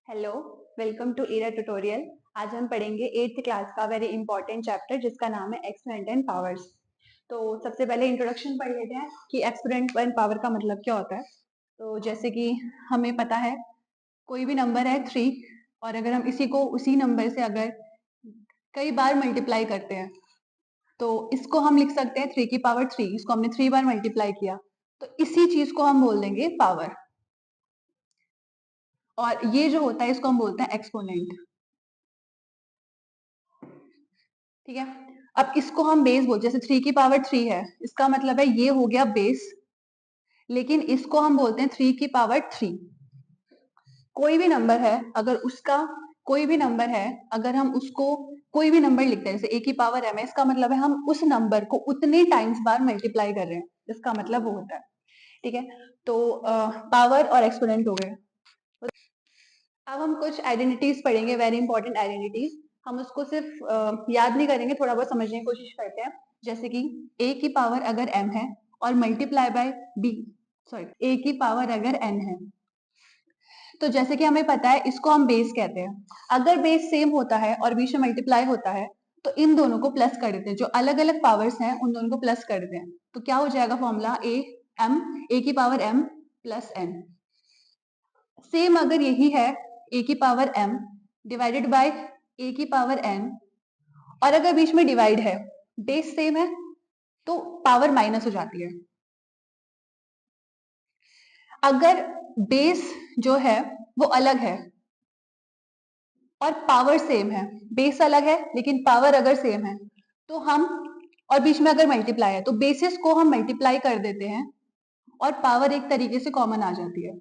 Hello, welcome to Ira tutorial. आज हम पढ़ेंगे 8th क्लास का वेरी इंपॉर्टेंट चैप्टर जिसका नाम है एक्सपोनेंट एंड पावर्स। तो सबसे पहले इंट्रोडक्शन पढ़ लेते हैं कि एक्सपोनेंट एंड पावर का मतलब क्या होता है। तो जैसे कि हमें पता है कोई भी नंबर है 3 और अगर हम इसी को उसी नंबर से अगर कई बार मल्टीप्लाई करते हैं तो इसको हम लिख सकते हैं 3 की पावर 3। इसको हमने 3 बार मल्टीप्लाई किया तो इसी चीज को हम बोल देंगे पावर। और ये जो होता है इसको हम बोलते हैं एक्सपोनेंट। ठीक है। अब इसको हम बेस बोल, जैसे 3 की पावर 3 है, इसका मतलब है ये हो गया बेस, लेकिन इसको हम बोलते हैं 3 की पावर 3। कोई भी नंबर है अगर उसका कोई भी नंबर है अगर हम उसको कोई भी नंबर लिखते हैं, जैसे a की पावर m है, इसका मतलब है हम उस नंबर को उतने टाइम्स बार मल्टीप्लाई कर रहे हैं, इसका मतलब वो होता है। ठीक है। तो पावर और एक्सपोनेंट हो गए। अब हम कुछ आइडेंटिटीज पढ़ेंगे, वेरी इंपॉर्टेंट आइडेंटिटीज। हम उसको सिर्फ याद नहीं करेंगे, थोड़ा बहुत समझने की कोशिश करते हैं। जैसे कि a की पावर अगर m है और multiply by b, sorry, a की पावर अगर n है, तो जैसे कि हमें पता है इसको हम बेस कहते हैं। अगर बेस सेम होता है और बीच में मल्टीप्लाई होता है तो इन दोनों को प्लस कर देते हैं, जो अलग अलग पावर्स हैं उन दोनों को प्लस कर देते हैं। तो क्या हो जाएगा फॉर्मूला a की power m plus n। Same अगर यही है a की power m divided bye a की पावर n, और अगर बीच में डिवाइड है, बेस सेम है, तो पावर माइनस हो जाती है। अगर बेस जो है वो अलग है और पावर सेम है, बेस अलग है लेकिन पावर अगर सेम है, तो हम, और बीच में अगर मल्टीप्लाई है तो बेसिस को हम मल्टीप्लाई कर देते हैं और पावर एक तरीके से कॉमन आ जाती है।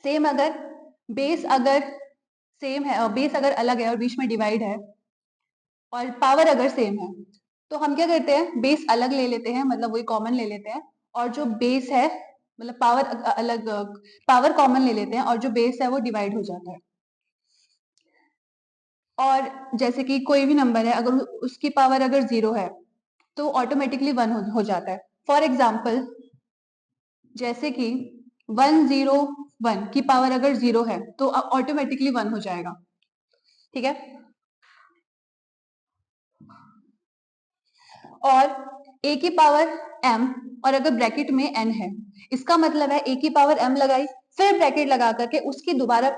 सेम अगर बेस अगर सेम है और बेस अगर अलग है और बीच में डिवाइड है और पावर अगर सेम है, तो हम क्या करते हैं, बेस अलग ले लेते हैं, मतलब वही कॉमन ले लेते हैं, और जो बेस है मतलब पावर अलग, पावर कॉमन ले लेते हैं और जो बेस है वो डिवाइड हो जाता है। और जैसे कि कोई भी नंबर है अगर उसकी पावर अगर 0 है तो ऑटोमेटिकली 1 हो जाता है। फॉर एग्जाम्पल, जैसे कि 101 की पावर अगर 0 है तो ऑटोमेटिकली 1 हो जाएगा। ठीक है। और a की पावर m और अगर ब्रैकेट में n है, इसका मतलब है a की पावर m लगाई, फिर ब्रैकेट लगा करके उसकी दोबारा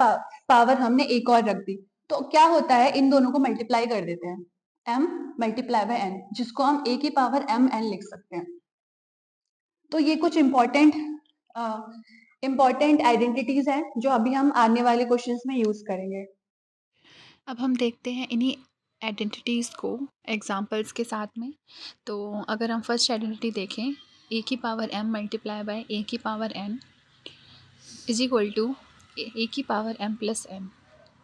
पावर हमने एक और रख दी, तो क्या होता है, इन दोनों को मल्टीप्लाई कर देते हैं, m मल्टीप्लाई बाय n, जिसको हम a की पावर m n लिख सकते हैं। तो ये कुछ इंपॉर्टेंट आइडेंटिटीज हैं जो अभी हम आने वाले क्वेश्चंस में यूज करेंगे। अब हम देखते हैं इन्हीं आइडेंटिटीज़ को एग्जांपल्स के साथ में। तो अगर हम फर्स्ट आइडेंटिटी देखें, ए की power m multiply by a की power n is equal to a की पावर m प्लस n।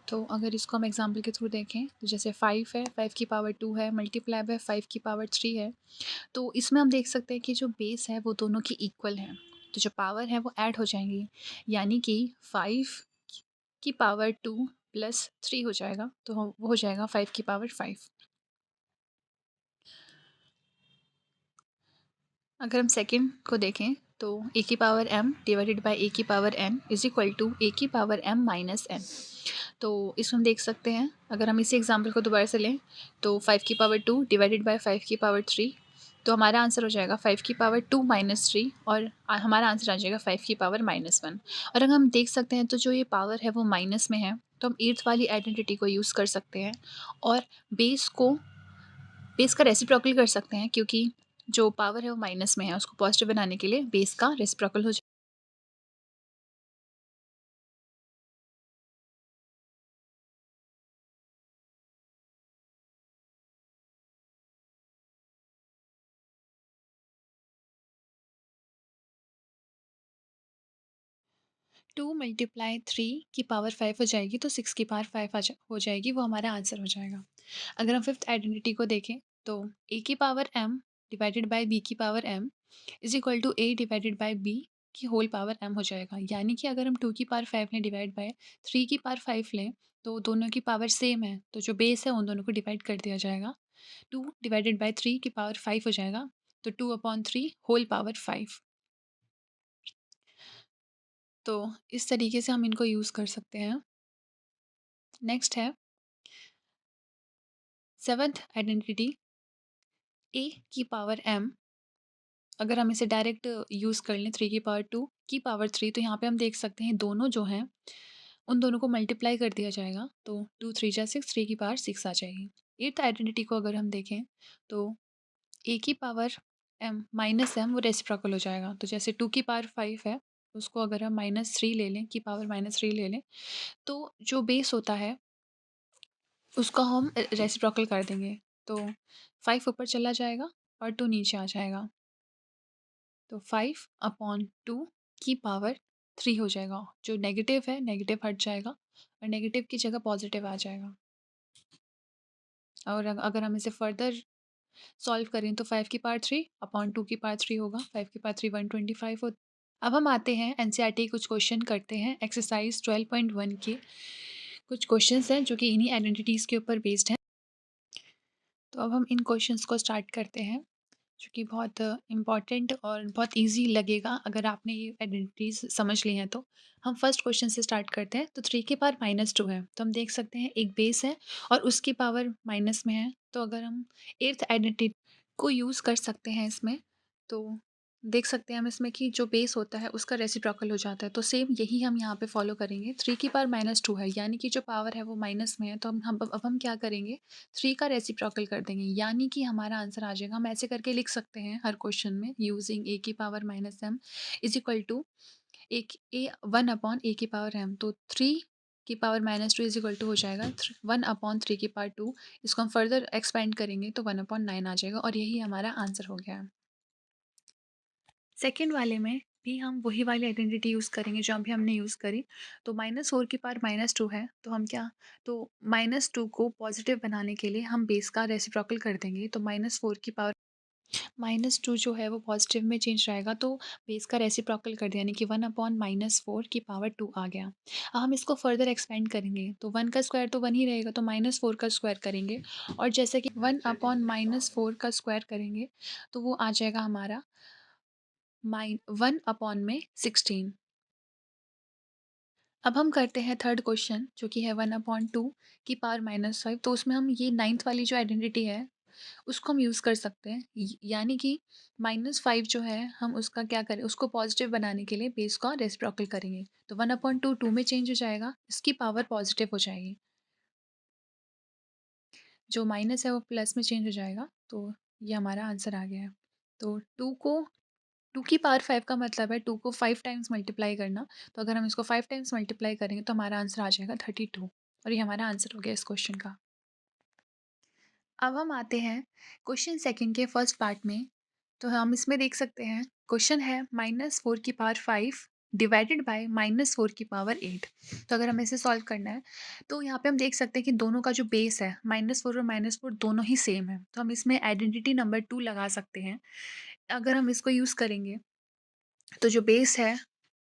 तो अगर इसको हम एग्जांपल के थ्रू देखें तो जैसे 5 है, 5 की पावर 2 है, मल्टीप्लाई बाय 5 की पावर 3 है। तो इसमें हम देख सकते हैं कि जो बेस है वो दोनों की इक्वल है, तो जो पावर है वो ऐड हो जाएंगी, यानी कि 5 की पावर 2 प्लस 3 हो जाएगा, तो वो हो जाएगा 5 की पावर 5। अगर हम सेकंड को देखें तो ए की power m divided by a की power n is equal to a की पावर m माइनस n। तो इसमें हम देख सकते हैं, अगर हम इसी एग्जांपल को दोबारा से लें तो 5 की पावर 2 डिवाइडेड बाय 5 की पावर 3, तो हमारा आंसर हो जाएगा 5 की पावर 2 माइनस 3, और हमारा आंसर आ जाएगा 5 की पावर माइनस 1। और अगर हम देख सकते हैं तो जो ये पावर है वो माइनस में है, तो हम एट्थ वाली आइडेंटिटी को यूज़ कर सकते हैं और बेस का रेसिप्रोकल कर सकते हैं, क्योंकि जो पावर है वो माइनस में है, उसको पॉजिटिव बनाने के लिए बेस का रेसिप्रोकल हो जाए। 2 मल्टीप्लाई 3 की पावर 5 हो जाएगी, तो 6 की पावर 5 हो जाएगी, वो हमारा आंसर हो जाएगा। अगर हम फिफ्थ आइडेंटिटी को देखें तो ए की power m divided by b की power m is equal to a divided by b की होल पावर m हो जाएगा, यानी कि अगर हम 2 की पावर 5 लें डिवाइड बाय 3 की पावर 5 लें तो दोनों की पावर सेम है, तो जो बेस है उन दोनों को डिवाइड कर दिया जाएगा। 2 डिवाइडेड बाय 3 की पावर 5 हो जाएगा, तो 2/3 होल पावर 5। तो इस तरीके से हम इनको यूज़ कर सकते हैं। नेक्स्ट है सेवन्थ आइडेंटिटी ए की पावर m। अगर हम इसे डायरेक्ट यूज़ कर लें 3 की पावर 2 की पावर 3, तो यहाँ पे हम देख सकते हैं दोनों जो हैं उन दोनों को मल्टीप्लाई कर दिया जाएगा, तो 2 3 जा 6, 3 की पावर 6 आ जाएगी। एट्थ आइडेंटिटी को अगर हम देखें तो ए की पावर m माइनस m वो रेसिप्रोकल हो जाएगा। तो जैसे 2 की पावर 5 है, उसको अगर हम -3 ले लें, की पावर -3 ले लें, तो जो बेस होता है उसको हम रेसिप्रोकल कर देंगे। तो 5 ऊपर चला जाएगा और 2 नीचे आ जाएगा। तो 5/2 की पावर 3 हो जाएगा। जो नेगेटिव है, नेगेटिव हट जाएगा और नेगेटिव की जगह पॉजिटिव आ जाएगा। और अगर हम इसे फर्दर सॉल्व करें तो 5 की पावर 3/2 की पावर 3 होगा। 5 की पावर 3 125 हो। अब हम आते हैं एनसीईआरटी कुछ क्वेश्चन करते हैं। एक्सरसाइज 12.1 के कुछ क्वेश्चंस हैं जो कि इन्हीं आइडेंटिटीज़ के ऊपर बेस्ड हैं। तो अब हम इन क्वेश्चंस को स्टार्ट करते हैं, जो कि बहुत इम्पॉर्टेंट और बहुत ईजी लगेगा अगर आपने ये आइडेंटिटीज़ समझ ली हैं तो। हम फर्स्ट क्वेश्चन से स्टार्ट करते हैं। तो 3 की पावर -2 है, तो हम देख सकते हैं एक बेस है और उसकी पावर माइनस में है। तो अगर हम एट्थ आइडेंटिटी को यूज़ कर सकते हैं इसमें, तो देख सकते हैं हम इसमें कि जो बेस होता है उसका रेसिप्रोकल हो जाता है। तो सेम यही हम यहाँ पे फॉलो करेंगे। 3 की पावर -2 है, यानी कि जो पावर है वो माइनस में है, तो हम अब हम क्या करेंगे, 3 का रेसिप्रोकल कर देंगे, यानी कि हमारा आंसर आ जाएगा। हम ऐसे करके लिख सकते हैं हर क्वेश्चन में, यूजिंग ए की power -m is equal to एक ए 1/a की पावर m। तो 3 की पावर -2 इज इक्वल टू हो जाएगा 1/3 की पावर 2। इसको हम फर्दर एक्सपेंड करेंगे तो 1/9 आ जाएगा और यही हमारा आंसर हो गया है। सेकंड वाले में भी हम वही वाली आइडेंटिटी यूज़ करेंगे जो अभी हमने यूज़ करी। तो -4 की पावर -2 है, तो हम क्या, तो -2 को पॉजिटिव बनाने के लिए हम बेस का रेसिप्रोकल कर देंगे। तो -4 की पावर -2 जो है वो पॉजिटिव में चेंज रहेगा, तो बेस का रेसिप्रोकल कर दिया, यानी कि 1/-4 की पावर 2 आ गया। अब हम इसको फर्दर एक्सपेंड करेंगे, तो 1 का स्क्वायर तो 1 ही रहेगा, तो -4 का स्क्वायर करेंगे और जैसे कि 1/-4 का स्क्वायर करेंगे तो वो आ जाएगा हमारा 1/16। अब हम करते हैं थर्ड क्वेश्चन, जो कि है 1/2 की पावर -5। तो उसमें हम ये नाइन्थ वाली जो आइडेंटिटी है उसको हम यूज़ कर सकते हैं, यानी कि -5 जो है हम उसका क्या करें, उसको पॉजिटिव बनाने के लिए बेस का रेसिप्रोकल करेंगे। तो 1/2 2 में चेंज हो जाएगा, इसकी पावर पॉजिटिव हो जाएगी, जो माइनस है वो प्लस में चेंज हो जाएगा। तो ये हमारा आंसर आ गया है। तो 2 की पावर 5 का मतलब है 2 को 5 टाइम्स मल्टीप्लाई करना। तो अगर हम इसको 5 टाइम्स मल्टीप्लाई करेंगे तो हमारा आंसर आ जाएगा 32 और ये हमारा आंसर हो गया इस क्वेश्चन का। अब हम आते हैं क्वेश्चन सेकंड के फर्स्ट पार्ट में। तो हम इसमें देख सकते हैं क्वेश्चन है -4 की पावर 5 डिवाइडेड बाय -4 की पावर 8। तो अगर हमें इसे सॉल्व करना है तो यहाँ पे हम देख सकते हैं कि दोनों का जो बेस है -4 और -4 दोनों ही सेम है। तो हम इसमें आइडेंटिटी नंबर 2 लगा सकते हैं। अगर हम इसको यूज़ करेंगे तो जो बेस है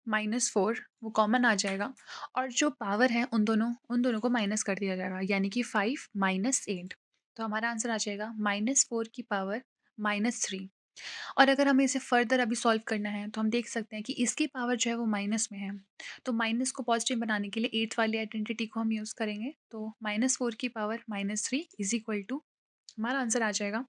-4 वो कॉमन आ जाएगा और जो पावर है उन दोनों को माइनस कर दिया जाएगा, यानी कि 5 - 8। तो हमारा आंसर आ जाएगा -4 की पावर -3। और अगर हमें इसे फर्दर अभी सॉल्व करना है तो हम देख सकते हैं कि इसकी पावर जो है वो माइनस में है। तो माइनस को पॉजिटिव बनाने के लिए एट्थ वाली आइडेंटिटी को हम यूज़ करेंगे। तो -4 की पावर -3 इज इक्वल टू हमारा आंसर आ जाएगा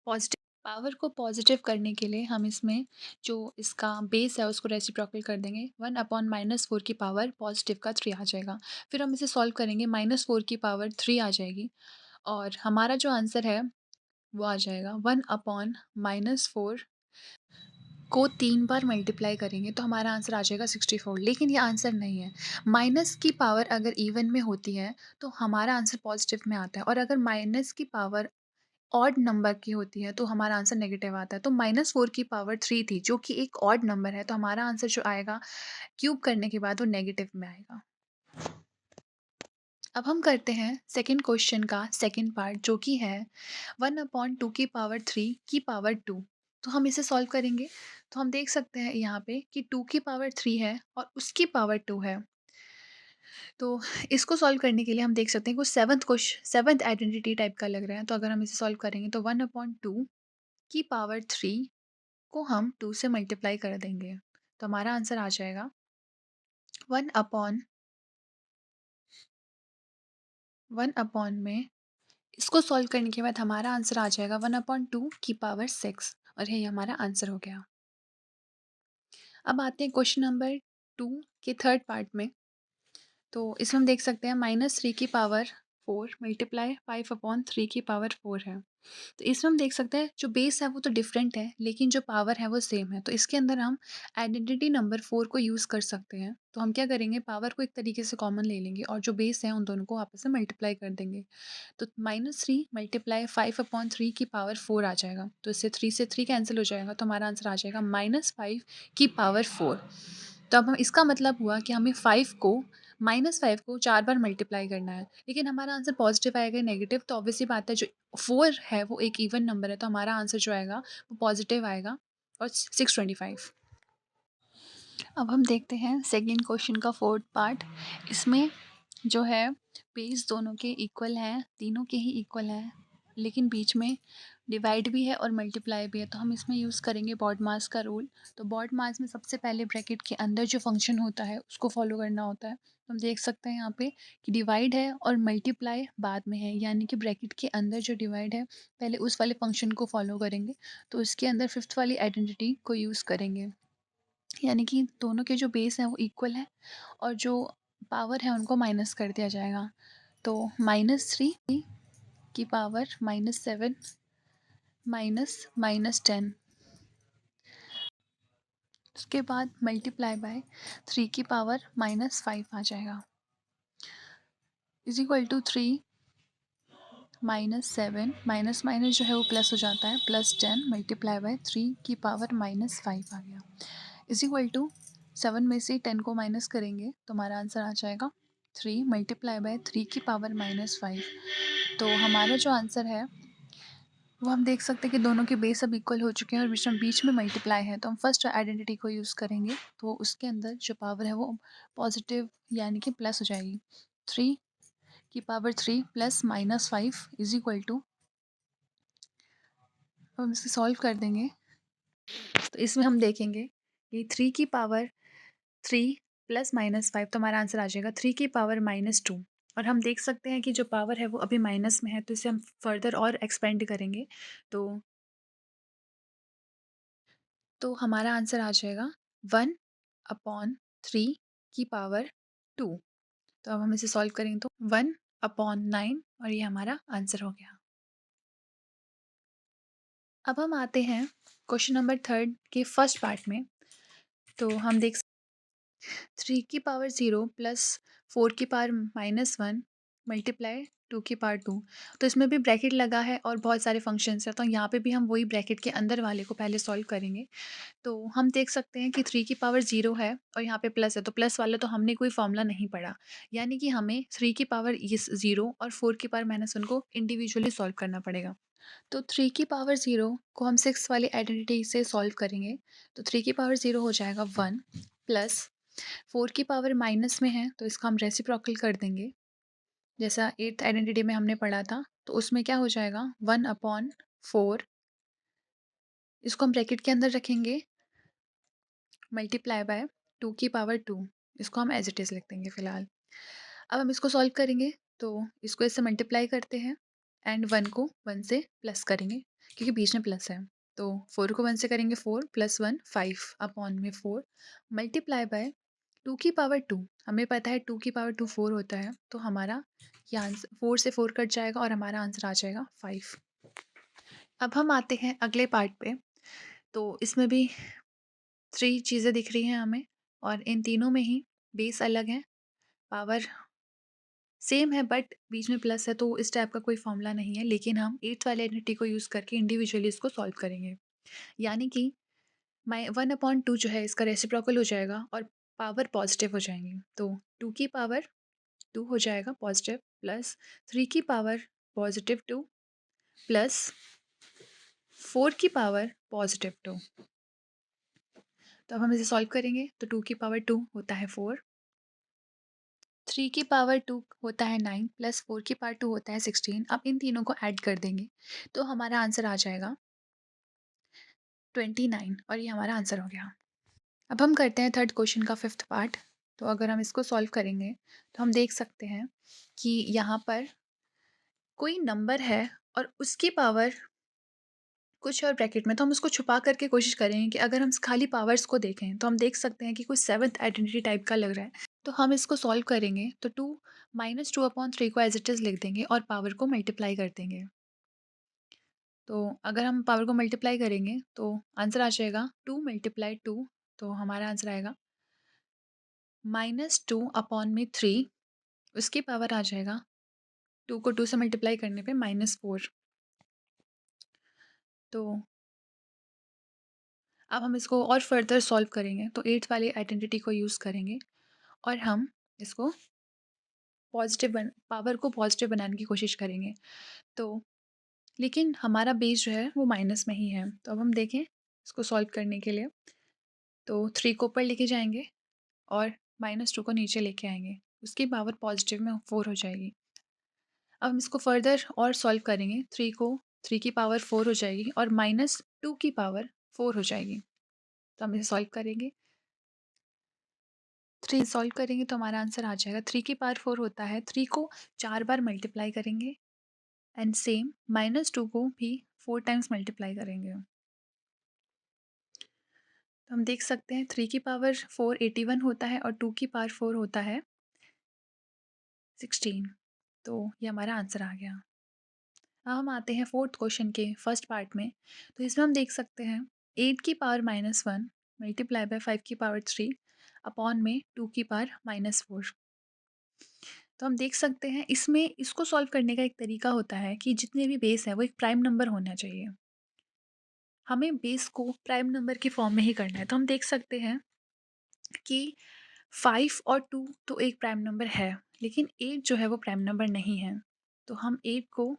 पॉजिटिव। पावर को पॉजिटिव करने के लिए हम इसमें जो इसका बेस है उसको रेसिप्रोकल कर देंगे। 1/-4 की पावर पॉजिटिव का 3 आ जाएगा। फिर हम इसे सॉल्व करेंगे, -4 की पावर 3 आ जाएगी और हमारा जो आंसर है वो आ जाएगा 1/-4 को 3 बार मल्टीप्लाई करेंगे तो हमारा आंसर आ जाएगा 64। लेकिन ये आंसर नहीं है। माइनस की पावर अगर इवन में होती है तो हमारा आंसर पॉजिटिव में आता है और अगर माइनस की पावर ऑड नंबर की होती है तो हमारा आंसर नेगेटिव आता है। तो -4 की पावर 3 थी जो कि एक ऑड नंबर है, तो हमारा आंसर जो आएगा क्यूब करने के बाद वो नेगेटिव में आएगा। अब हम करते हैं सेकंड क्वेश्चन का सेकंड पार्ट, जो कि है 1/2 की पावर 3 की पावर 2। तो हम इसे सॉल्व करेंगे तो हम देख सकते हैं यहाँ पे कि 2 की पावर 3 है और उसकी पावर 2 है। तो इसको सॉल्व करने के लिए हम देख सकते हैं कुछ सेवन्थ आइडेंटिटी टाइप का लग रहा है। तो अगर हम इसे सॉल्व करेंगे तो 1/2 की पावर 3 को हम 2 से मल्टीप्लाई कर देंगे। तो हमारा आंसर आ जाएगा 1 1 में इसको सॉल्व करने के बाद हमारा आंसर आ जाएगा 1/2 की पावर 6 और यही हमारा आंसर हो गया। अब आते हैं क्वेश्चन नंबर 2 के थर्ड पार्ट में। तो इसमें हम देख सकते हैं -3 की पावर 4 मल्टीप्लाई 5/3 की पावर 4 है। तो इसमें हम देख सकते हैं जो बेस है वो तो डिफरेंट है, लेकिन जो पावर है वो सेम है। तो इसके अंदर हम आइडेंटिटी नंबर 4 को यूज़ कर सकते हैं। तो हम क्या करेंगे, पावर को एक तरीके से कॉमन ले लेंगे और जो बेस है उन दोनों को आपस में मल्टीप्लाई कर देंगे। तो -3 मल्टीप्लाई 5/3 की पावर 4 आ जाएगा। तो इससे 3 से 3 कैंसिल हो जाएगा, तो हमारा आंसर आ जाएगा -5 की पावर 4। तो अब हम इसका मतलब हुआ कि हमें 5 को 4 बार मल्टीप्लाई करना है, लेकिन हमारा आंसर पॉजिटिव आएगा या नेगेटिव, तो ऑब्वियसली बात है जो 4 है वो एक इवन नंबर है, तो हमारा आंसर जो आएगा वो पॉजिटिव आएगा और 625। अब हम देखते हैं सेकंड क्वेश्चन का फोर्थ पार्ट। इसमें जो है बेस दोनों के इक्वल हैं, तीनों के ही इक्वल हैं, लेकिन बीच में डिवाइड भी है और मल्टीप्लाई भी है। तो हम इसमें यूज़ करेंगे बॉड मास का रूल। तो बॉड मास में सबसे पहले ब्रैकेट के अंदर जो फंक्शन होता है उसको फॉलो करना होता है। तो हम देख सकते हैं यहाँ पे कि डिवाइड है और मल्टीप्लाई बाद में है, यानी कि ब्रैकेट के अंदर जो डिवाइड है पहले उस वाले फंक्शन को फॉलो करेंगे। तो इसके अंदर फिफ्थ वाली आइडेंटिटी को यूज़ करेंगे, यानी कि दोनों के जो बेस हैं वो इक्वल है और जो पावर है उनको माइनस कर दिया जाएगा। तो -3 की पावर -7 -10, उसके बाद मल्टीप्लाई बाय 3 की पावर -5 आ जाएगा, is equal to 3 -7 minus minus जो है वो प्लस हो जाता है, +10 मल्टीप्लाई बाय 3 की पावर -5 आ गया, इज इक्वल टू 7 में से 10 को माइनस करेंगे तो हमारा आंसर आ जाएगा 3 मल्टीप्लाई बाय 3 की पावर -5। तो हमारा जो आंसर है वो हम देख सकते हैं कि दोनों के बेस अब इक्वल हो चुके हैं और बीच में मल्टीप्लाई है। तो हम फर्स्ट आइडेंटिटी को यूज़ करेंगे, तो उसके अंदर जो पावर है वो पॉजिटिव यानी कि प्लस हो जाएगी। 3 की power 3 plus -5 is equal to, हम इसे सॉल्व कर देंगे। तो इसमें हम देखेंगे कि 3 की पावर 3 प्लस -5, तो हमारा आंसर आ जाएगा 3 की पावर -2। और हम देख सकते हैं कि जो पावर है वो अभी माइनस में है, तो इसे हम फर्दर और एक्सपेंड करेंगे। तो हमारा आंसर आ जाएगा 1/3 की पावर 2। तो अब हम इसे सॉल्व करेंगे तो 1/9 और ये हमारा आंसर हो गया। अब हम आते हैं क्वेश्चन नंबर थर्ड के फर्स्ट पार्ट में। तो हम देख 3 की पावर 0 प्लस 4 की पावर -1 मल्टीप्लाई 2 की पावर 2। तो इसमें भी ब्रैकेट लगा है और बहुत सारे फंक्शंस हैं, तो यहाँ पे भी हम वही ब्रैकेट के अंदर वाले को पहले सॉल्व करेंगे। तो हम देख सकते हैं कि 3 की पावर 0 है और यहाँ पे प्लस है, तो प्लस वाला तो हमने कोई फॉर्मूला नहीं पढ़ा, यानी कि हमें 3 की पावर 0 और 4 की पावर -1 को इंडिविजुअली सॉल्व करना पड़ेगा। तो 3 की पावर 0 को हम 6 वाली आइडेंटिटी से सॉल्व करेंगे। तो 3 की पावर 0 हो जाएगा 1 प्लस 4 की पावर माइनस में है तो इसका हम रेसिप्रोकल कर देंगे, जैसा 8th आइडेंटिटी में हमने पढ़ा था। तो उसमें क्या हो जाएगा 1/4, इसको हम ब्रैकेट के अंदर रखेंगे, मल्टीप्लाई बाय 2 की पावर 2, इसको हम एज इट इज़ लिख देंगे फ़िलहाल। अब हम इसको सॉल्व करेंगे, तो इसको इससे मल्टीप्लाई करते हैं एंड 1 को 1 से प्लस करेंगे क्योंकि बीच में प्लस है। तो 4 को 1 से करेंगे 4 प्लस 1 5/4 मल्टीप्लाई बाय 2 की पावर 2। हमें पता है 2 की पावर 2 4 होता है, तो हमारा ये आंसर 4 से 4 कट जाएगा और हमारा आंसर आ जाएगा 5। अब हम आते हैं अगले पार्ट पे। तो इसमें भी 3 चीज़ें दिख रही हैं हमें और इन तीनों में ही बेस अलग है, पावर सेम है बट बीच में प्लस है, तो इस टाइप का कोई फॉर्मूला नहीं है, लेकिन हम 8th वाले आइडेंटिटी को यूज़ करके इंडिविजुअली इसको सॉल्व करेंगे। यानी कि 1/2 जो है इसका रेसिप्रोकल हो जाएगा और पावर पॉजिटिव हो जाएंगी। तो 2 की पावर 2 हो जाएगा पॉजिटिव प्लस 3 की पावर +2 प्लस 4 की पावर +2। तो अब हम इसे सॉल्व करेंगे, तो 2 की पावर 2 होता है 4, 3 की पावर 2 होता है 9 प्लस 4 की पावर 2 होता है 16। अब इन तीनों को ऐड कर देंगे तो हमारा आंसर आ जाएगा 29 और ये हमारा आंसर हो गया। अब हम करते हैं थर्ड क्वेश्चन का फिफ्थ पार्ट। तो अगर हम इसको सॉल्व करेंगे तो हम देख सकते हैं कि यहाँ पर कोई नंबर है और उसकी पावर कुछ और ब्रैकेट में, तो हम उसको छुपा करके कोशिश करेंगे कि अगर हम खाली पावर्स को देखें तो हम देख सकते हैं कि कुछ सेवन्थ आइडेंटिटी टाइप का लग रहा है। तो हम इसको सॉल्व करेंगे तो 2 -2/3 को एज इट इज़ लिख देंगे और पावर को मल्टीप्लाई कर देंगे। तो अगर हम पावर को मल्टीप्लाई करेंगे तो आंसर आ जाएगा 2 × 2, तो हमारा आंसर आएगा -2/3, उसकी पावर आ जाएगा 2 को 2 से मल्टीप्लाई करने पे -4। तो अब हम इसको और फर्दर सॉल्व करेंगे तो 8 वाली आइडेंटिटी को यूज़ करेंगे और हम इसको पावर को पॉजिटिव बनाने की कोशिश करेंगे। तो लेकिन हमारा बेस जो है वो माइनस में ही है। तो अब हम देखें इसको सॉल्व करने के लिए, तो 3 को ऊपर लेके जाएँगे और -2 को नीचे लेके आएँगे। उसकी पावर पॉजिटिव में 4 हो जाएगी। अब हम इसको फर्दर और सॉल्व करेंगे, 3 की पावर 4 हो जाएगी और -2 की पावर 4 हो जाएगी। तो हम इसे सॉल्व करेंगे। 3 सॉल्व करेंगे तो हमारा आंसर आ जाएगा, 3 की पावर 4 होता है, 3 को 4 बार मल्टीप्लाई करेंगे एंड सेम -2 को भी 4 टाइम्स मल्टीप्लाई करेंगे। तो हम देख सकते हैं 3 की पावर 4 81 होता है और 2 की पावर 4 होता है 16। तो ये हमारा आंसर आ गया। अब हम आते हैं फोर्थ क्वेश्चन के फर्स्ट पार्ट में। तो इसमें हम देख सकते हैं 8 की पावर -1 मल्टीप्लाई बाय 5 की पावर 3 अपॉन में 2 की पावर -4। तो हम देख सकते हैं इसमें इसको सॉल्व करने का एक तरीका होता है कि जितने भी बेस हैं वो एक प्राइम नंबर होना चाहिए। हमें बेस को प्राइम नंबर के फॉर्म में ही करना है। तो हम देख सकते हैं कि 5 और 2 तो एक प्राइम नंबर है, लेकिन 8 जो है वो प्राइम नंबर नहीं है। तो हम 8 को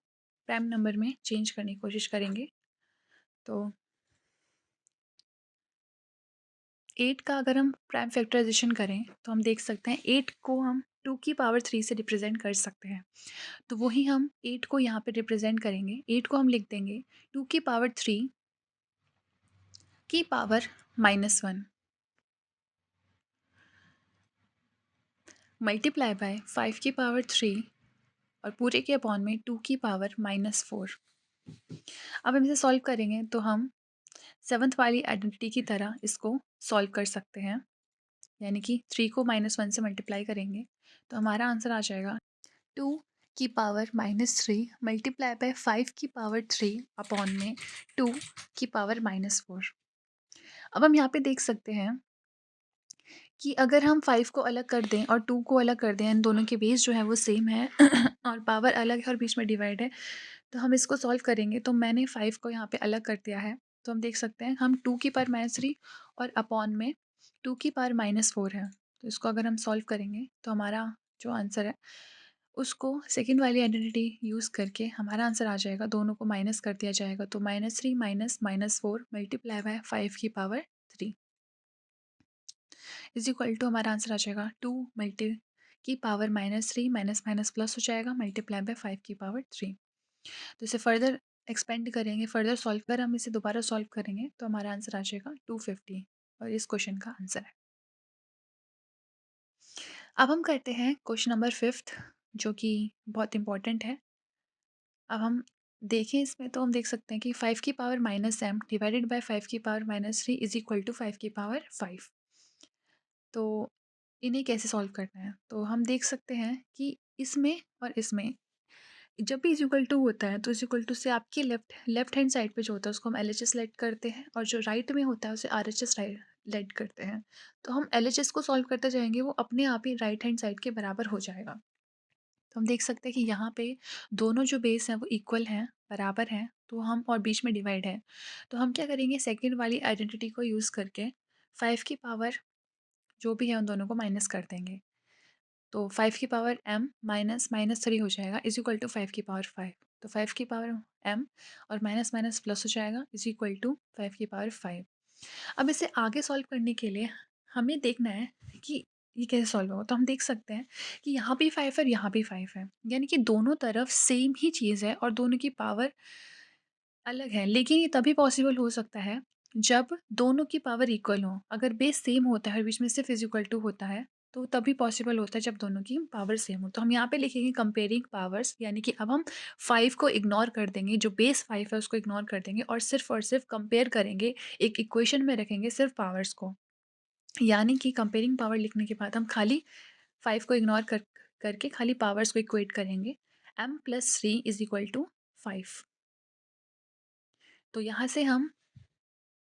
प्राइम नंबर में चेंज करने की कोशिश करेंगे। तो 8 का अगर हम प्राइम फैक्टराइजेशन करें तो हम देख सकते हैं 8 को हम 2 की पावर 3 से रिप्रेजेंट कर सकते हैं। तो वही हम 8 को यहाँ पे रिप्रेजेंट करेंगे। 8 को हम लिख देंगे 2 की पावर 3 की पावर -1 मल्टीप्लाई बाय 5 की पावर 3 और पूरे के अपॉन में 2 की पावर -4। अब हम इसे सॉल्व करेंगे तो हम सेवन्थ वाली आइडेंटिटी की तरह इसको सॉल्व कर सकते हैं, यानी कि 3 को -1 से मल्टीप्लाई करेंगे तो हमारा आंसर आ जाएगा 2 की पावर -3 मल्टीप्लाई बाय 5 की पावर 3 अपॉन में 2 की पावर -4। अब हम यहाँ पे देख सकते हैं कि अगर हम 5 को अलग कर दें और 2 को अलग कर दें, इन दोनों के बेस जो है वो सेम है और पावर अलग है और बीच में डिवाइड है, तो हम इसको सॉल्व करेंगे। तो मैंने 5 को यहाँ पे अलग कर दिया है। तो हम देख सकते हैं हम 2 की पावर -3 और अपॉन में 2 की पावर -4 है। तो इसको अगर हम सॉल्व करेंगे तो हमारा जो आंसर है उसको सेकंड वाली आइडेंटिटी यूज़ करके हमारा आंसर आ जाएगा। दोनों को माइनस कर दिया जाएगा तो -3 माइनस -4 मल्टीप्लाई बाय 5 की पावर 3 इज इक्वल टू हमारा आंसर आ जाएगा 2 मल्टी की पावर -3 माइनस माइनस प्लस हो जाएगा मल्टीप्लाई बाय 5 की पावर 3। तो इसे फर्दर एक्सपेंड करेंगे, फर्दर सॉल्व कर हम इसे दोबारा सॉल्व करेंगे तो हमारा आंसर आ जाएगा 250 और इस क्वेश्चन का आंसर है। अब हम करते हैं क्वेश्चन नंबर 5th, जो कि बहुत इंपॉर्टेंट है। अब हम देखें इसमें तो हम देख सकते हैं कि 5 की पावर -m डिवाइडेड बाय 5 की पावर -3 इज इक्वल टू 5 की पावर 5। तो इन्हें कैसे सॉल्व करना है, तो हम देख सकते हैं कि इसमें और इसमें जब भी इज इक्वल टू होता है तो इज इक्वल टू से आपके लेफ्ट हैंड साइड पे जो होता है उसको हम एल एच एस लेट करते हैं और जो राइट में होता है उसे आर एच एस लेट करते हैं। तो हम एल एच एस को सॉल्व करते जाएंगे, वो अपने आप ही राइट हैंड साइड के बराबर हो जाएगा। तो हम देख सकते हैं कि यहाँ पे दोनों जो बेस हैं वो इक्वल हैं, बराबर हैं, तो हम और बीच में डिवाइड है। तो हम क्या करेंगे, सेकंड वाली आइडेंटिटी को यूज़ करके 5 की पावर जो भी है उन दोनों को माइनस कर देंगे। तो 5 की पावर m माइनस -3 हो जाएगा इज इक्वल टू 5 की पावर 5। तो 5 की पावर m और माइनस माइनस प्लस हो जाएगा इज इक्वल टू 5 की पावर 5। अब इसे आगे सॉल्व करने के लिए हमें देखना है कि ये कैसे सॉल्व होगा। तो हम देख सकते हैं कि यहाँ भी 5 है और यहाँ भी 5 है, यानी कि दोनों तरफ सेम ही चीज़ है और दोनों की पावर अलग है। लेकिन ये तभी पॉसिबल हो सकता है जब दोनों की पावर इक्वल हो। अगर बेस सेम होता है और बीच में सिर्फ इज इक्वल टू होता है तो तभी पॉसिबल होता है जब दोनों की पावर सेम हो। तो हम यहाँ पे लिखेंगे कंपेयरिंग पावर्स, यानी कि अब हम 5 को इग्नोर कर देंगे, जो बेस 5 है उसको इग्नोर कर देंगे और सिर्फ कंपेयर करेंगे, एक इक्वेशन में रखेंगे सिर्फ पावर्स को। यानी कि कंपेयरिंग पावर लिखने के बाद हम खाली 5 को इग्नोर करके खाली पावर्स को इक्वेट करेंगे। m+3 is equal to 5। तो यहाँ से हम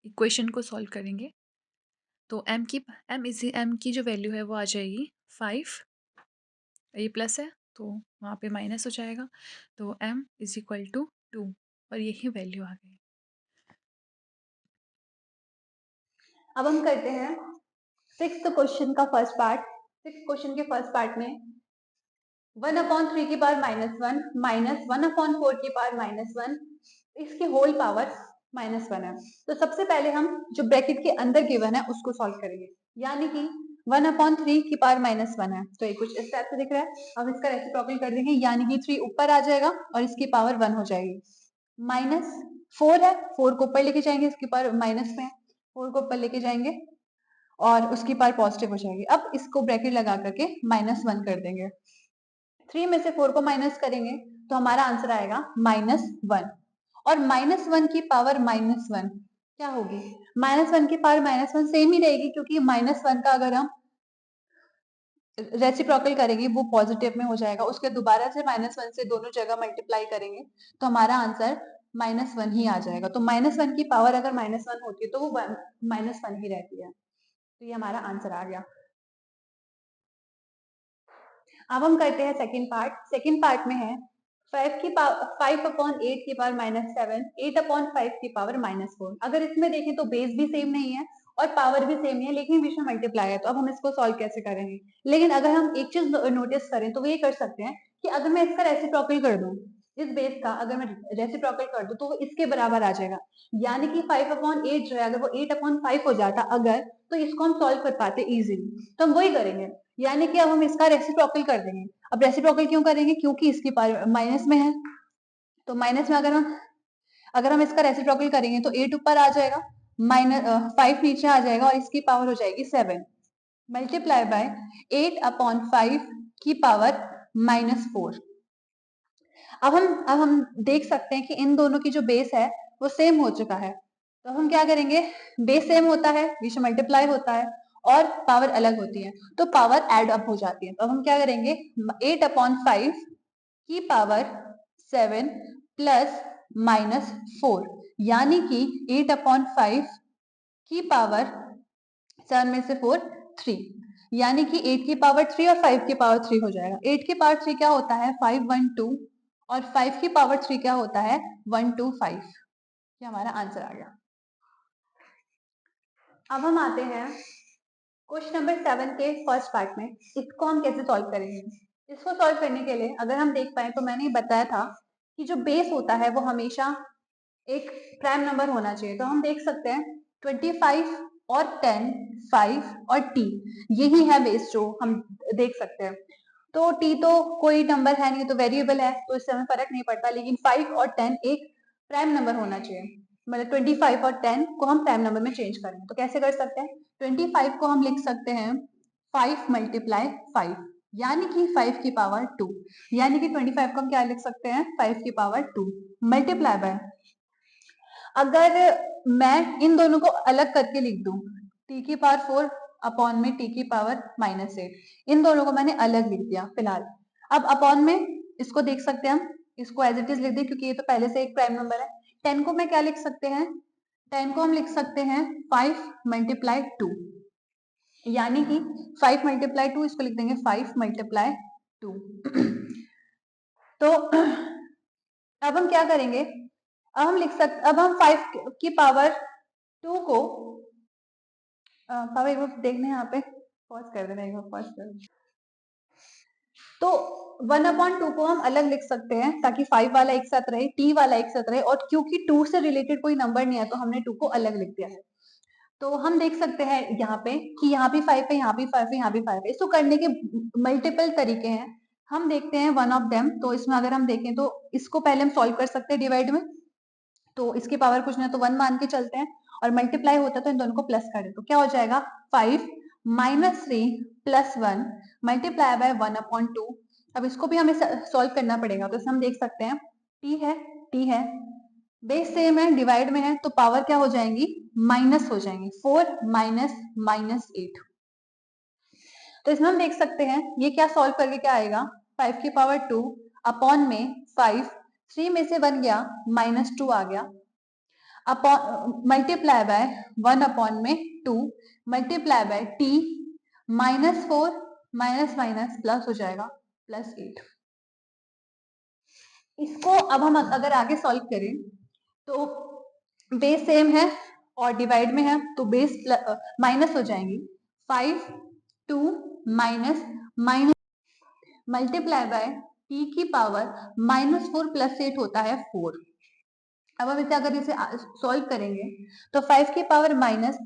इक्वेशन को सॉल्व करेंगे। तो m की जो वैल्यू है वो आ जाएगी 5, ये प्लस है तो वहाँ पे माइनस हो जाएगा, तो m इज इक्वल टू 2 और यही वैल्यू आ गई। अब हम करते हैं सिक्स्थ क्वेश्चन का फर्स्ट पार्ट। सिक्स्थ क्वेश्चन के फर्स्ट पार्ट में 1/3 की पावर -1 माइनस 1/4 की पावर -1 इसकी होल पावर -1 है। तो सबसे पहले हम जो ब्रैकेट के अंदर गिवन है उसको सॉल्व करेंगे, यानी कि 1/3 की पावर -1 है, तो ये कुछ इस टाइप से दिख रहा है। अब इसका रेसिप्रोकल कर देंगे, यानी कि 3 ऊपर आ जाएगा और इसकी पावर 1 हो जाएगी। -4 है, 4 को ऊपर लेके जाएंगे, इसकी पावर माइनस में है, 4 को ऊपर लेके जाएंगे और उसकी पावर पॉजिटिव हो जाएगी। अब इसको ब्रैकेट लगा करके -1 कर देंगे। 3 में से 4 को माइनस करेंगे तो हमारा आंसर आएगा -1 और -1 की पावर -1 क्या होगी? -1 की पावर -1 सेम ही रहेगी, क्योंकि -1 का अगर हम रेसिप्रोकल करेंगे वो पॉजिटिव में हो जाएगा, उसके दोबारा से -1 से दोनों जगह मल्टीप्लाई करेंगे तो हमारा आंसर -1 ही आ जाएगा। तो -1 की पावर अगर -1 होती है तो वो -1 ही रहती है। तो ये हमारा आंसर आ गया। अब हम करते हैं सेकंड पार्ट। सेकंड पार्ट में है 5/8 की पावर -7, 8/5 की पावर -4। अगर इसमें देखें तो बेस भी सेम नहीं है और पावर भी सेम नहीं है, लेकिन बीच में मल्टीप्लाई है। तो अब हम इसको सॉल्व कैसे करेंगे? लेकिन अगर हम एक चीज नोटिस करें तो वो ये कर सकते हैं कि अगर मैं इसका रेसिप्रोकल कर दूं, इस बेस का अगर मैं रेसिप्रोकल कर दूं तो वो इसके बराबर आ जाएगा, यानी कि 5/8 जो है अगर वो 8/5 हो जाता अगर, तो इसको हम सॉल्व कर पाते इजीली। तो हम वही करेंगे, यानी कि अब हम इसका रेसिप्रोकल कर देंगे। अब रेसिप्रोकल क्यों करेंगे? क्योंकि इसकी पावर माइनस में है, तो माइनस में अगर हम इसका रेसिप्रोकल करेंगे तो 8 ऊपर आ जाएगा, -5 नीचे आ जाएगा और इसकी पावर हो जाएगी 7 मल्टीप्लाई बाय 8/5 की पावर -4। अब हम देख सकते हैं कि इन दोनों की जो बेस है वो सेम हो चुका है। तो हम क्या करेंगे? बेस सेम होता है, बीच में मल्टीप्लाई होता है और पावर अलग होती है, तो पावर एड अप हो जाती है। तो हम क्या करेंगे? 8/5 की पावर 7 प्लस -4, यानी कि 8/5 की पावर 7 में से 4 3, यानी कि 8 की पावर 3 और 5 की पावर 3 हो जाएगा। 8 की पावर 3 क्या होता है? 512 और 5 की पावर 3 क्या होता है? 125। ये हमारा आंसर आ गया। अब हम आते हैं क्वेश्चन नंबर 7 के फर्स्ट पार्ट में। इसको हम कैसे सॉल्व करेंगे? इसको सॉल्व करने के लिए अगर हम देख पाए तो मैंने बताया था कि जो बेस होता है वो हमेशा एक प्राइम नंबर होना चाहिए। तो हम देख सकते हैं 25 और 10, 5 और t, यही है बेस जो हम देख सकते हैं। तो t तो कोई नंबर है नहीं, तो वेरिएबल है, तो इससे हमें फर्क नहीं पड़ता, लेकिन 5 और 10 एक प्राइम नंबर होना चाहिए। मतलब 25 और 10 को हम प्राइम नंबर में चेंज करेंगे तो कैसे कर सकते हैं? 25 को हम लिख सकते हैं 5 × 5, यानी कि 5 की पावर 2, यानी कि 25 को हम क्या लिख सकते हैं? 5 की पावर 2 मल्टीप्लाई बाय, अगर मैं इन दोनों को अलग करके लिख दूं, t की पावर 4 अपॉन में t की पावर -8, इन दोनों को मैंने अलग लिख दिया फिलहाल। अब अपॉन में इसको देख सकते हैं हम, इसको एज इट इज लिख दें क्योंकि ये तो पहले से एक प्राइम नंबर है। 10 को मैं क्या लिख सकते हैं? 10 को हम लिख सकते हैं 5 × 2, यानी कि 5 × 2, इसको लिख देंगे 5 × 2। तो अब हम क्या करेंगे? अब हम 5 की पावर 2 को पावर एक बार देखने यहाँ पे पॉज कर देना, एक बार पॉज कर देना। तो 1/2 को हम अलग लिख सकते हैं ताकि 5 वाला एक साथ रहे, t वाला एक साथ रहे, और क्योंकि 2 से रिलेटेड कोई नंबर नहीं है तो हमने 2 को अलग लिख दिया है। तो हम देख सकते हैं यहाँ पे कि यहाँ भी 5 है, यहाँ भी 5 है, यहाँ भी 5 है। इसको करने के मल्टीपल तरीके हैं, हम देखते हैं वन ऑफ देम। तो इसमें अगर हम देखें तो इसको पहले हम सॉल्व कर सकते हैं डिवाइड में, तो इसकी पावर कुछ नहीं तो 1 मान के चलते हैं, और मल्टीप्लाई होता है तो इन दोनों को प्लस कर दे तो क्या हो जाएगा? 5 -3 + 1 मल्टीप्लाई बाय 1/2। अब इसको भी हमें सॉल्व करना पड़ेगा, तो इसमें हम देख सकते हैं t है, बेस सेम है, डिवाइड में है, तो पावर क्या हो जाएंगी, माइनस हो जाएंगी, 4 माइनस 8। तो इसमें हम देख सकते हैं ये क्या सॉल्व करके क्या आएगा, 5 की पावर 2 अपॉन में 5, 3 में से 1 गया, -2 आ गया, अपॉन मल्टीप्लाई बाय 1 अपॉन में 2 multiply by t -4 minus minus plus हो जाएगा +8। इसको अब हम अगर आगे सॉल्व करें तो बेस सेम है और डिवाइड में है, तो बेस माइनस हो जाएंगी, 5 2 माइनस मल्टीप्लाई बाय t की पावर -4 + 8 होता है 4। अब हम इसे सॉल्व करेंगे तो 5 की पावर माइनस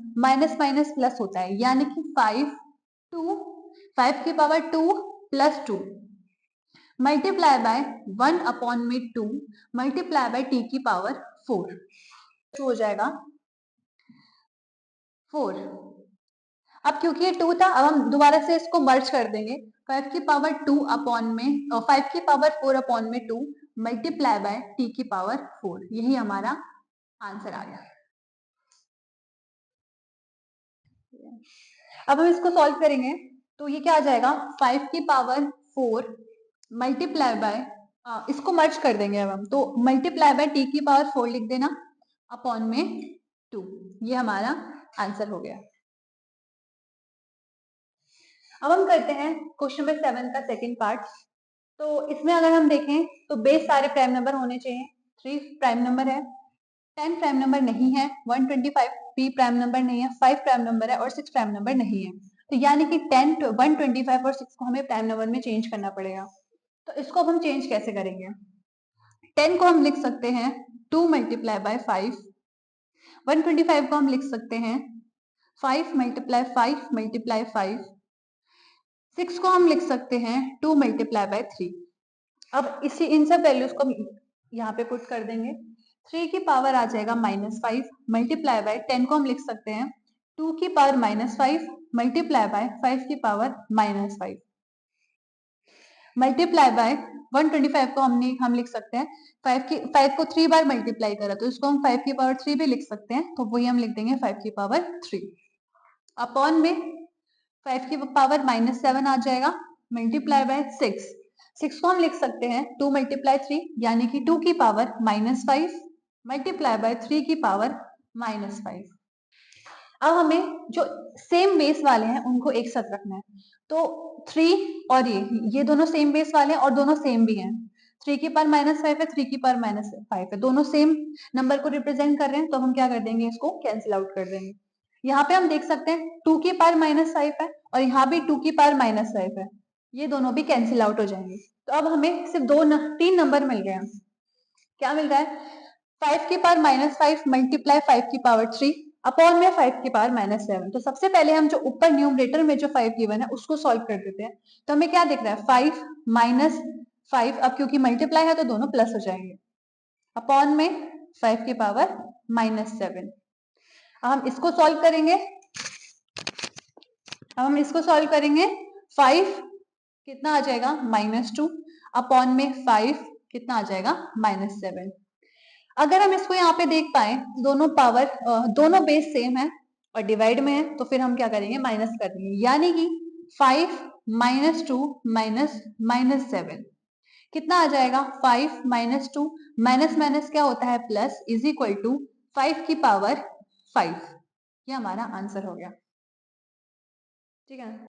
माइनस प्लस होता है, यानी कि 5 की पावर 2 + 2 मल्टीप्लाई बाय 1 अपॉन में 2 मल्टीप्लाई बाय t की पावर 4 हो जाएगा 4। अब क्योंकि ये 2 था, अब हम दोबारा से इसको मर्ज कर देंगे, 5 की पावर 2 अपॉन में 5 की पावर 4 अपॉन में 2 मल्टीप्लाई बाय t की पावर 4, यही हमारा आंसर आ गया। अब हम इसको सॉल्व करेंगे तो ये क्या आ जाएगा, 5 की पावर 4 मल्टीप्लाई बाय, इसको मर्ज कर देंगे अब हम, तो मल्टीप्लाई बाय t की पावर 4 लिख देना अपॉन में 2, ये हमारा आंसर हो गया। अब हम करते हैं क्वेश्चन नंबर 7 का सेकंड पार्ट। तो इसमें अगर हम देखें तो बेस सारे प्राइम नंबर होने चाहिए, 3 प्राइम नंबर है, 10 प्राइम नंबर नहीं है, 125 भी प्राइम नंबर नहीं है, 5 प्राइम नंबर है और 6 प्राइम नंबर नहीं है। तो यानी कि 10 125 और 6 को हमें प्राइम नंबर में चेंज करना पड़ेगा। तो इसको अब हम चेंज कैसे करेंगे, 10 को हम लिख सकते हैं 2 मल्टीप्लाई बाय 5, 125 को हम लिख सकते हैं 5 मल्टीप्लाई 5 मल्टीप्लाई 5, 6 को हम लिख सकते हैं 2 मल्टीप्लाई बाय 3। अब इसी इन सब वैल्यूज को यहाँ पे पुट कर देंगे, 3 की पावर आ जाएगा -5 मल्टीप्लाई बाय 10 को हम लिख सकते हैं 2 की पावर -5 मल्टीप्लाई बाय 5 की पावर -5 मल्टीप्लाई बाय 125 को हम लिख सकते हैं 5 को 3 बार मल्टीप्लाई करा, तो इसको हम 5 की पावर 3 भी लिख सकते हैं, तो वही हम लिख देंगे 5 की पावर 3 अपॉन में 5 की पावर -7 आ जाएगा मल्टीप्लाई बाय 6 को हम लिख सकते हैं 2 मल्टीप्लाई 3, यानी कि 2 की पावर -5 मल्टीप्लाई बाय 3 की पावर -5। अब हमें जो सेम बेस वाले हैं उनको एक साथ रखना है, तो 3 और ये दोनों सेम बेस वाले हैं और दोनों सेम भी हैं, 3 की पावर -5 है, 3 की पावर -5 है, दोनों सेम नंबर को रिप्रेजेंट कर रहे हैं, तो हम क्या कर देंगे, इसको कैंसिल आउट कर देंगे। यहाँ पे हम देख सकते हैं 2 की पावर -5 है और यहाँ भी 2 की पावर -5 है, ये दोनों भी कैंसिल आउट हो जाएंगे। तो अब हमें सिर्फ 3 नंबर मिल गए हैं। क्या मिल रहा है, 5 की पावर -5 मल्टीप्लाई 5 की पावर 3 अपॉन में 5 की पावर -7। तो सबसे पहले हम जो ऊपर न्यूमरेटर में जो 5 गिवन है उसको सॉल्व कर देते हैं। तो हमें क्या दिख रहा है, 5 -5, अब क्योंकि मल्टीप्लाई है तो दोनों प्लस हो जाएंगे, अपॉन में 5 की पावर -7। अब हम इसको सॉल्व करेंगे, 5 कितना आ जाएगा, -2 अपॉन में 5 कितना आ जाएगा, -7। अगर हम इसको यहाँ पे देख पाए, दोनों बेस सेम है और डिवाइड में है, तो फिर हम क्या करेंगे, माइनस कर देंगे, यानी कि 5 -2 -7 कितना आ जाएगा, 5 -2 माइनस क्या होता है, प्लस, इज इक्वल टू 5 की पावर 5। ये हमारा आंसर हो गया, ठीक है।